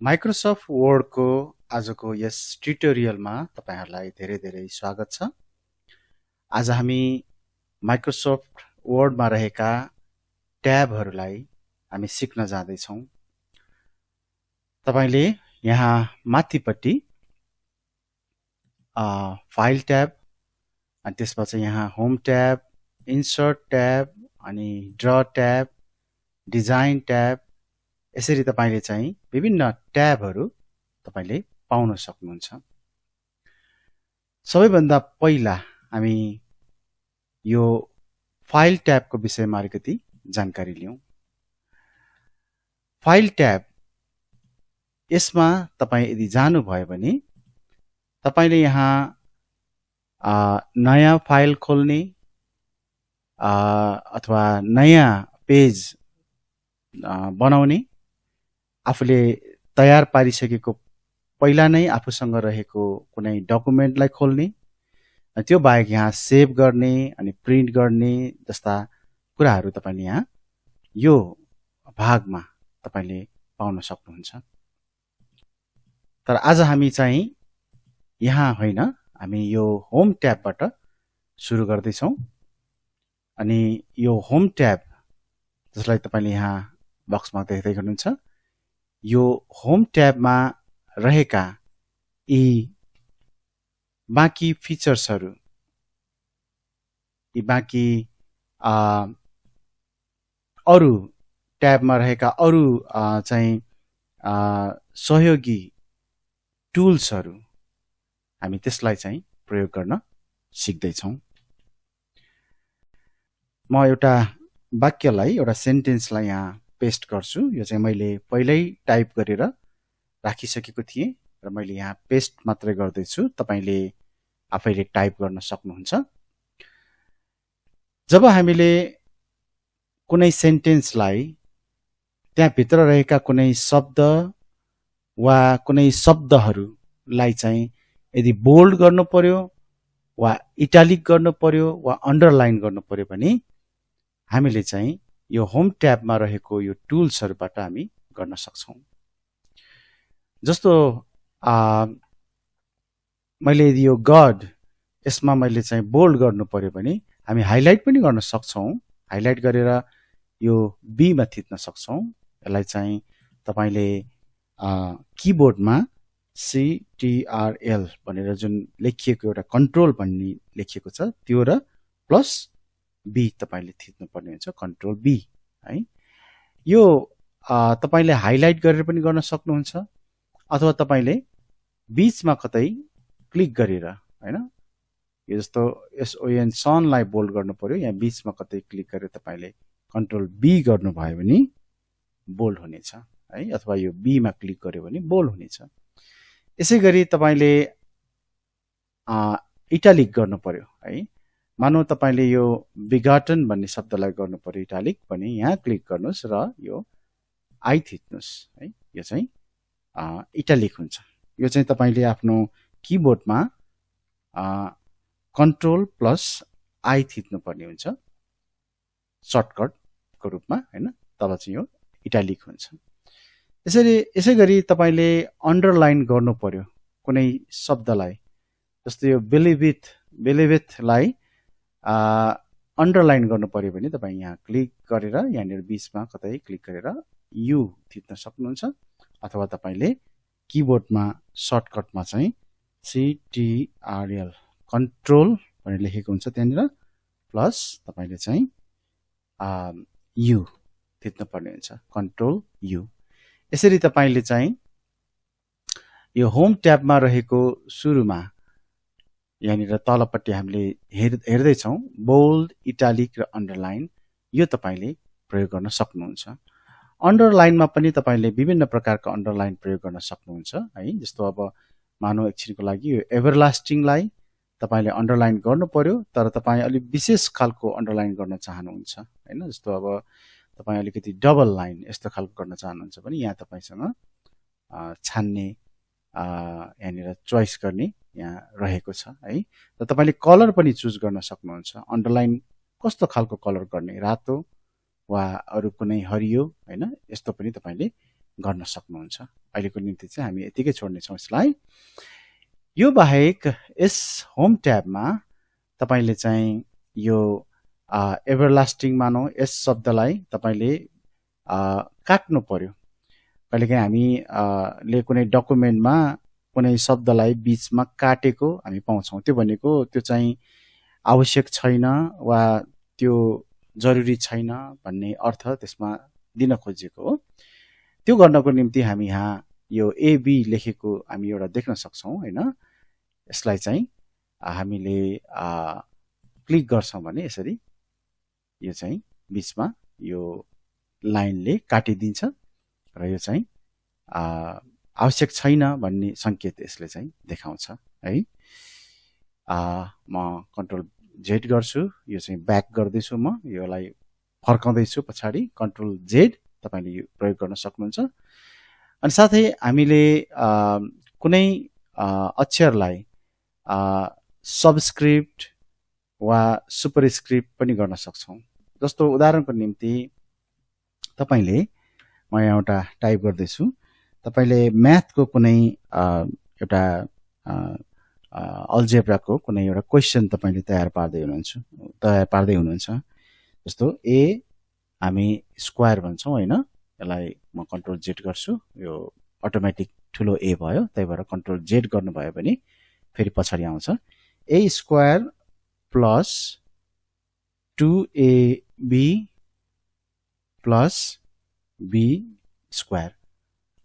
Microsoft वर्डको आजको यस ट्युटोरियलमा तपाईहरुलाई धेरै धेरै स्वागत छ। आज हामी माइक्रोसफ्ट वर्डमा रहेका ट्याबहरूलाई हामी सिक्न जाँदैछौँ। तपाईले यहाँ माथिपट्टि फाइल ट्याब अनि त्यसपछि यहाँ होम ट्याब, इन्सर्ट ट्याब अनि ड्र ट्याब, डिजाइन ट्याब यसरी तपाईले चाहिँ विभिन्न ट्याबहरू तपाईले पाउन सक्नुहुन्छ। सबैभन्दा पहिला हामी यो फाइल ट्याबको विषयमा अलिकति जानकारी लियौं। फाइल ट्याब यसमा तपाई यदि जानुभयो भने तपाईले यहाँ नयाँ फाइल खोल्ने अथवा नयाँ पेज बनाउने, आफूले तयार पारिसकेको पहिला नै आफूसँग रहेको कुनै डकुमेन्टलाई खोल्ने, त्यो बाहेक यहाँ सेभ गर्ने अनि प्रिन्ट गर्ने जस्ता कुराहरू तपाईले यहाँ यो भागमा तपाईले पाउन सक्नुहुन्छ। तर आज हामी चाहिँ यहाँ होइन, हामी यो होम ट्याबबाट सुरु गर्दैछौँ। अनि यो होम ट्याब जसलाई तपाईले यहाँ बक्समा देख्दै हुनुहुन्छ, यो होम ट्याबमा रहेका यी बाँकी फिचर्सहरू, यी बाँकी अरु ट्याबमा रहेका अरु चाहिँ सहयोगी टुल्सहरू हामी त्यसलाई चाहिँ प्रयोग गर्न सिक्दैछौँ। म एउटा वाक्यलाई, एउटा सेन्टेन्सलाई यहाँ पेस्ट गर्छु। यो चाहिँ मैले पहिल्यै टाइप गरेर राखिसकेको थिएँ र मैले यहाँ पेस्ट मात्रै गर्दैछु। तपाईले आफैले टाइप गर्न सक्नुहुन्छ। जब हामीले कुनै सेन्टेन्सलाई त्यहाँ भित्र रहेका कुनै शब्द वा कुनै शब्दहरूलाई चाहिँ यदि बोल्ड गर्नु पर्यो वा इटालिक गर्नु पर्यो वा अन्डरलाइन गर्नु पर्यो भने हामीले चाहिँ यो होम ट्याबमा रहेको यो टुल्सहरूबाट हामी गर्न सक्छौं। जस्तो मैले यदि यो गड यसमा मैले चाहिँ बोल्ड गर्नु पर्यो भने हामी हाइलाइट पनि गर्न सक्छौं। हाइलाइट गरेर यो बी मा थिच्न सक्छौं। यसलाई चाहिँ तपाईले किबोर्डमा CTRL भनेर जुन लेखिएको एउटा कन्ट्रोल भन्ने लेखिएको छ, त्यो र प्लस बी तपाईले थिच्नु पर्ने हुन्छ, कन्ट्रोल बी है। यो तपाईले हाइलाइट गरेर पनि गर्न सक्नुहुन्छ अथवा तपाईले बीचमा कतै क्लिक गरेर, हैन, यो जस्तो SON सनलाई बोल्ड गर्नु पर्यो, यहाँ बीचमा कतै क्लिक गरेर तपाईले कन्ट्रोल बी गर्नु भयो भने बोल्ड हुनेछ है, अथवा यो बी मा क्लिक गर्यो भने बोल्ड हुनेछ। यसैगरी तपाईले इटालिक गर्नु पर्यो है। मानौ तपाईले यो बिगाटन भन्ने शब्दलाई गर्नु पर्यो इटालिक भने यहाँ क्लिक गर्नुस् र यो आई थिच्नुस् है, यो चाहिँ इटालिक हुन्छ। यो चाहिँ तपाईले आफ्नो किबोर्डमा कन्ट्रोल प्लस आई थिच्नु पर्ने हुन्छ सर्टकटको रूपमा, हैन, तब चाहिँ यो इटालिक हुन्छ। यसैगरी तपाईले अन्डरलाइन गर्नु पर्यो कुनै शब्दलाई, जस्तो यो बेलिभिथलाई अन्डरलाइन गर्नु पर्यो भने तपाई यहाँ क्लिक गरेर यहाँनिर बीचमा कतै क्लिक गरेर यु थिच्न सक्नुहुन्छ, अथवा तपाईले किबोर्डमा सर्टकटमा चाहिँ CTRL कन्ट्रोल भनेर लेखेको हुन्छ त्यहाँनिर प्लस तपाईले चाहिँ यु थिच्न पर्ने हुन्छ, कन्ट्रोल यु। यसरी तपाईले चाहिँ यो होम ट्याबमा रहेको सुरुमा यहाँनिर तलपट्टि हामीले हेर्दै छौं बोल्ड, इटालिक र अन्डरलाइन, यो तपाईले प्रयोग गर्न सक्नुहुन्छ। अन्डरलाइनमा पनि तपाईले विभिन्न प्रकारका अन्डरलाइन प्रयोग गर्न सक्नुहुन्छ है। जस्तो अब मानौ एकछिनको लागि यो एभरलास्टिङलाई तपाईले अन्डरलाइन गर्नु पर्यो, तर तपाई अलि विशेष खालको अन्डरलाइन गर्न चाहनुहुन्छ हैन। जस्तो अब तपाई अलिकति डबल लाइन यस्तो खालको गर्न चाहनुहुन्छ भने यहाँ तपाईसँग छान्ने यहाँनिर चोइस गर्ने यहाँ रहेको छ है। र तपाईले कलर पनि चुज गर्न सक्नुहुन्छ। अन्डरलाइन कस्तो खालको कलर गर्ने, रातो वा अरु कुनै हरियो, हैन, यस्तो पनि तपाईले गर्न सक्नुहुन्छ। अहिलेको निम्ति चाहिँ हामी यतिकै छोड्नेछौँ यसलाई। यो बाहेक यस होम ट्याबमा तपाईले चाहिँ यो एभरलास्टिङ मानौँ यस शब्दलाई तपाईले काट्नु पर्यो। कहिलेकाहीँ हामीले कुनै डकुमेन्टमा कुनै शब्दलाई बीचमा काटेको हामी पाउँछौँ। त्यो भनेको त्यो चाहिँ आवश्यक छैन वा त्यो जरुरी छैन भन्ने अर्थ त्यसमा दिन खोजिएको हो। त्यो गर्नको निम्ति हामी यहाँ यो एबी लेखेको हामी एउटा देख्न सक्छौँ हैन। यसलाई चाहिँ हामीले क्लिक गर्छौँ भने यसरी यो चाहिँ बीचमा यो लाइनले काटिदिन्छ र यो चाहिँ आवश्यक छैन भन्ने संकेत यसले चाहिँ देखाउँछ है। म कन्ट्रोल जेड गर्छु, यो चाहिँ ब्याक गर्दैछु, म योलाई फर्काउँदैछु पछाडि, कन्ट्रोल जेड तपाईले यो प्रयोग गर्न सक्नुहुन्छ। अनि साथै हामीले कुनै अक्षरलाई सबस्क्रिप्ट वा सुपरस्क्रिप्ट पनि गर्न सक्छौँ। जस्तो उदाहरणको निम्ति तपाईले म यहाँ एउटा टाइप गर्दैछु, तपाईले म्याथको कुनै एउटा अल्जेब्राको कुनै एउटा क्वेसन तपाईले तयार पार्दै हुनुहुन्छ। जस्तो ए हामी स्क्वायर भन्छौँ हैन, यसलाई म कन्ट्रोल जेड गर्छु, यो अटोमेटिक ठुलो ए भयो, त्यही भएर कन्ट्रोल जेड गर्नुभयो भने फेरि पछाडि आउँछ a square plus 2ab plus b square.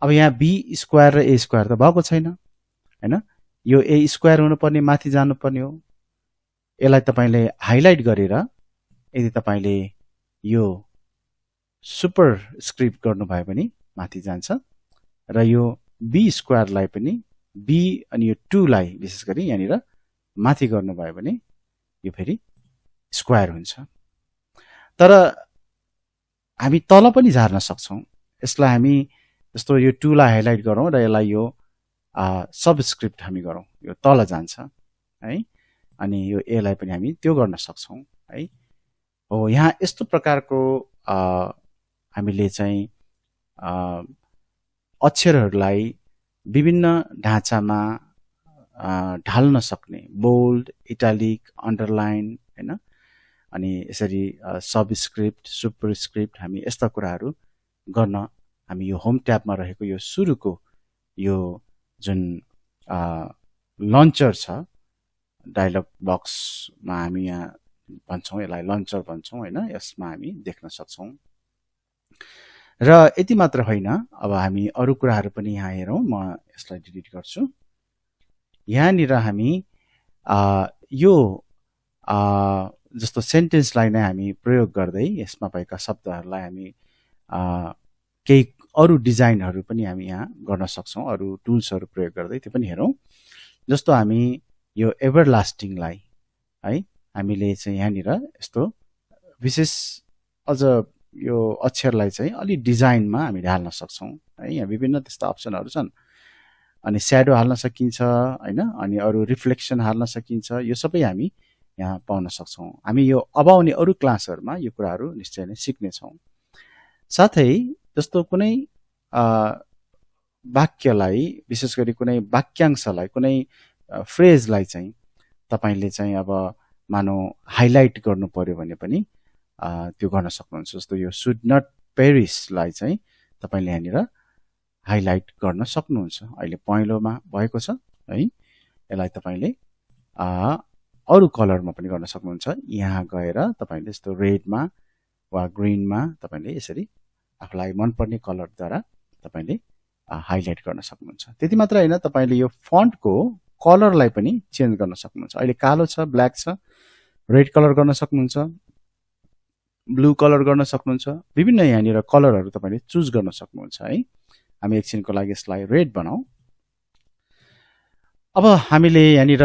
अब यहाँ बी स्क्वायर र ए स्क्वायर त भएको छैन हैन, यो ए स्क्वायर हुनुपर्ने माथि जानुपर्ने हो। यसलाई तपाईले हाइलाइट गरेर यदि तपाईले यो सुपर स्क्रिप्ट गर्नुभयो भने माथि जान्छ र यो बी स्क्वायरलाई पनि बी अनि यो 2 लाई विशेष गरी यहाँनिर माथि गर्नुभयो भने यो फेरि स्क्वायर हुन्छ। तर हामी तल पनि झार्न सक्छौँ। यसलाई हामी जस्तो यो 2 लाई हाइलाइट गरौँ र यसलाई यो सबस्क्रिप्ट हामी गरौँ, यो तल जान्छ है। अनि यो ए लाई पनि हामी त्यो गर्न सक्छौँ है। हो, यहाँ यस्तो प्रकारको हामीले चाहिँ अक्षरहरूलाई विभिन्न ढाँचामा ढाल्न सक्ने, बोल्ड, इटालिक, अन्डरलाइन हैन, अनि यसरी सबस्क्रिप्ट, सुपरस्क्रिप्ट हामी यस्ता कुराहरू गर्न हामी यो होम ट्याबमा रहेको यो सुरुको यो जुन लन्चर छ, डायलग बक्समा हामी यहाँ भन्छौँ, यसलाई लन्चर भन्छौँ हैन, यसमा हामी देख्न सक्छौँ। र यति मात्र होइन, अब हामी अरू कुराहरू पनि यहाँ हेरौँ। म यसलाई डिलिट गर्छु। यहाँनिर हामी यो जस्तो सेन्टेन्सलाई नै हामी प्रयोग गर्दै यसमा भएका शब्दहरूलाई हामी केही अरू डिजाइनहरू पनि हामी यहाँ गर्न सक्छौँ, अरू टुल्सहरू प्रयोग गर्दै त्यो पनि हेरौँ। जस्तो हामी यो एभरलास्टिङलाई है हामीले चाहिँ यहाँनिर यस्तो विशेष अझ यो अक्षरलाई चाहिँ अलि डिजाइनमा हामी हाल्न सक्छौँ है। यहाँ विभिन्न त्यस्ता अप्सनहरू छन्। अनि स्याडो हाल्न सकिन्छ हैन, अनि अरू रिफ्लेक्सन हाल्न सकिन्छ। यो सबै हामी यहाँ पाउन सक्छौँ। हामी यो अब आउने अरू क्लासहरूमा यो कुराहरू निश्चय नै सिक्नेछौँ। साथै जस्तो कुनै वाक्यलाई, विशेष गरी कुनै वाक्यांशलाई, कुनै फ्रेजलाई चाहिँ तपाईले चाहिँ अब मानौ हाइलाइट गर्नु पर्यो भने पनि त्यो गर्न सक्नुहुन्छ। जस्तो यो सुड नट पेरिसलाई चाहिँ तपाईले यहाँनिर हाइलाइट गर्न सक्नुहुन्छ। अहिले पहेँलोमा भएको छ है, यसलाई तपाईले अरू कलरमा पनि गर्न सक्नुहुन्छ। यहाँ गएर तपाईले यस्तो रेडमा वा ग्रिनमा तपाईले यसरी आफूलाई मनपर्ने कलरद्वारा तपाईले हाइलाइट गर्न सक्नुहुन्छ। त्यति मात्र होइन, तपाईले यो फन्टको कलरलाई पनि चेन्ज गर्न सक्नुहुन्छ। अहिले कालो छ, ब्ल्याक छ, रेड कलर गर्न सक्नुहुन्छ, ब्लू कलर गर्न सक्नुहुन्छ। विभिन्न यहाँनिर कलरहरू तपाईले चुज गर्न सक्नुहुन्छ है। हामी एकछिनको लागि यसलाई रेड बनाऊ। अब हामीले यहाँनिर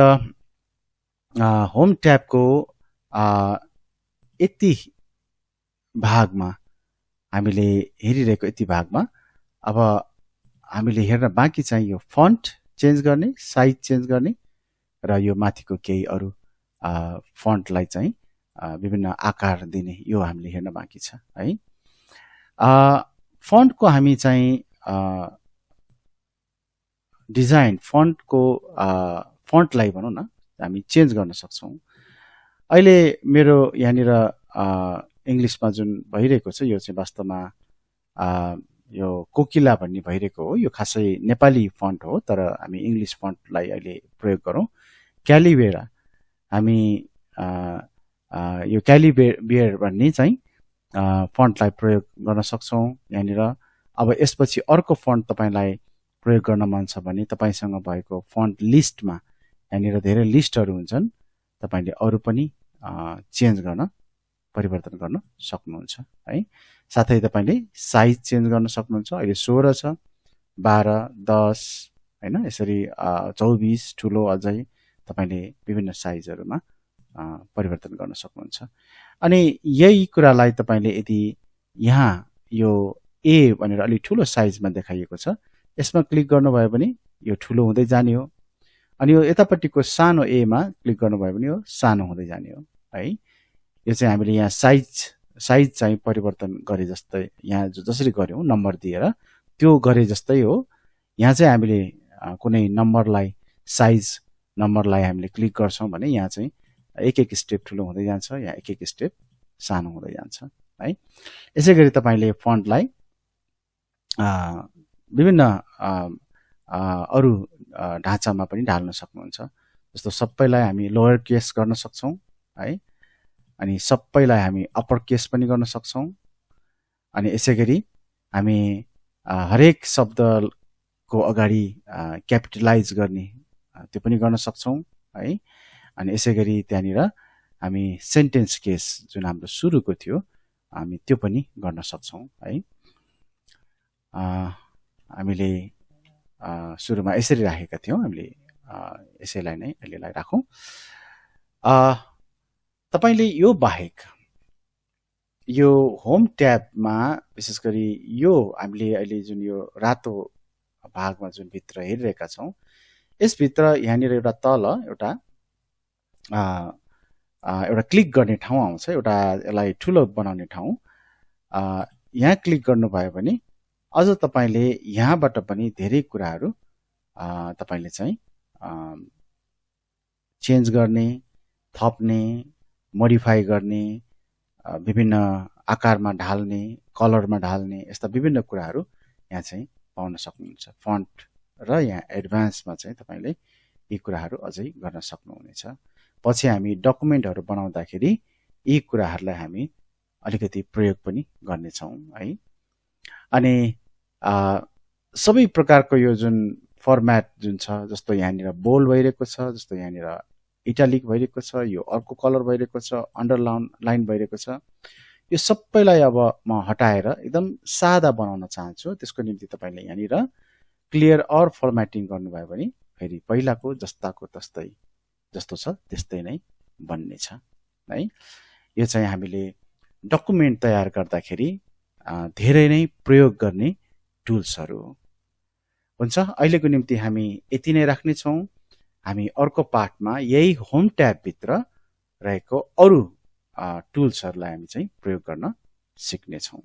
होम ट्याबको यति भागमा हामीले हेरिरहेको यति भागमा अब हामीले हेर्न बाँकी चाहिँ यो फन्ट चेन्ज गर्ने, साइज चेन्ज गर्ने र यो माथिको केही अरू फन्टलाई चाहिँ विभिन्न आकार दिने, यो हामीले हेर्न बाँकी छ है। फन्टको हामी चाहिँ डिजाइन फन्टको फन्टलाई भनौँ न हामी चेन्ज गर्न सक्छौँ। अहिले मेरो यहाँनिर इङ्ग्लिसमा जुन भइरहेको छ यो चाहिँ वास्तवमा यो कोकिला भन्ने भइरहेको हो। यो खासै नेपाली फन्ट हो, तर हामी इङ्ग्लिस फन्टलाई अहिले प्रयोग गरौँ। क्यालिबेरा, हामी यो क्यालिबेयर भन्ने चाहिँ फन्टलाई प्रयोग गर्न सक्छौँ यहाँनिर। अब यसपछि अर्को फन्ट तपाईँलाई प्रयोग गर्न मन छ भने तपाईँसँग भएको फन्ट लिस्टमा यहाँनिर धेरै लिस्टहरू हुन्छन्, तपाईँले अरू पनि चेन्ज गर्न परिवर्तन गर्न सक्नुहुन्छ है। साथै तपाईँले साइज चेन्ज गर्न सक्नुहुन्छ। अहिले 16 छ, 12, 10 हैन, यसरी 24 ठुलो अझै तपाईँले विभिन्न साइजहरूमा परिवर्तन गर्न सक्नुहुन्छ। अनि यही कुरालाई तपाईँले यदि यहाँ यो ए भनेर अलि ठुलो साइजमा देखाइएको छ, यसमा क्लिक गर्नुभयो भने यो ठुलो हुँदै जाने हो। अनि यो यतापट्टिको सानो एमा क्लिक गर्नुभयो भने यो सानो हुँदै जाने हो है। यो चाहिँ हामीले यहाँ साइज चाहिँ परिवर्तन गरे जस्तै, यहाँ जसरी गऱ्यौँ नम्बर दिएर त्यो गरे जस्तै हो। यहाँ चाहिँ हामीले कुनै नम्बरलाई नम्बरलाई हामीले क्लिक गर्छौँ भने यहाँ चाहिँ एक एक स्टेप ठुलो हुँदै जान्छ, यहाँ एक एक स्टेप सानो हुँदै जान्छ है। यसै गरी तपाईँले फन्टलाई विभिन्न अरू ढाँचामा पनि ढाल्न सक्नुहुन्छ। जस्तो सबैलाई हामी लोयर केस गर्न सक्छौँ है, अनि सबैलाई हामी अप्पर केस पनि गर्न सक्छौँ। अनि यसै गरी हामी हरेक शब्दको अगाडि क्यापिटलाइज गर्ने त्यो पनि गर्न सक्छौँ है। अनि यसै गरी त्यहाँनिर हामी सेन्टेन्स केस जुन हाम्रो सुरुको थियो हामी त्यो पनि गर्न सक्छौँ है। हामीले सुरुमा यसरी राखेका थियौँ, हामीले यसैलाई नै अहिलेलाई राखौँ। तपाईँले यो बाहेक यो होम ट्याबमा विशेष गरी यो हामीले अहिले जुन यो रातो भागमा जुन भित्र हेरिरहेका छौँ, यसभित्र यहाँनिर एउटा तल एउटा क्लिक गर्ने ठाउँ आउँछ, एउटा यसलाई ठुलो बनाउने ठाउँ। यहाँ क्लिक गर्नुभयो भने अझ तपाईँले यहाँबाट पनि धेरै कुराहरू तपाईँले चाहिँ चेन्ज गर्ने, थप्ने, मोडिफाई गर्ने, विभिन्न आकारमा ढाल्ने, कलरमा ढाल्ने, यस्ता विभिन्न कुराहरू यहाँ चाहिँ पाउन सक्नुहुन्छ। फन्ट र यहाँ एडभान्समा चाहिँ तपाईँले यी कुराहरू अझै गर्न सक्नुहुनेछ। पछि हामी डकुमेन्टहरू बनाउँदाखेरि यी कुराहरूलाई हामी अलिकति प्रयोग पनि गर्नेछौँ है। अनि सबै प्रकारको यो जुन फर्म्याट जुन छ, जस्तो यहाँनिर बोल्ड भइरहेको छ, जस्तो यहाँनिर इटालिक भइरहेको छ, यो अर्को कलर भइरहेको छ, अन्डरलाइन भइरहेको छ, यो सबैलाई अब म हटाएर एकदम सादा बनाउन चाहन्छु। त्यसको निम्ति तपाईँले यहाँनिर क्लियर अर फर्म्याटिङ गर्नुभयो भने फेरि पहिलाको जस्ताको तस्तै जस्तो छ त्यस्तै नै बन्नेछ है। यो चाहिँ हामीले डकुमेन्ट तयार गर्दाखेरि धेरै नै प्रयोग गर्ने टुल्सहरू हुन्छ। अहिलेको निम्ति हामी यति नै राख्नेछौँ। हामी अर्को पाठमा यही होम ट्याबभित्र रहेको अरू टुल्सहरूलाई हामी चाहिँ प्रयोग गर्न सिक्नेछौँ।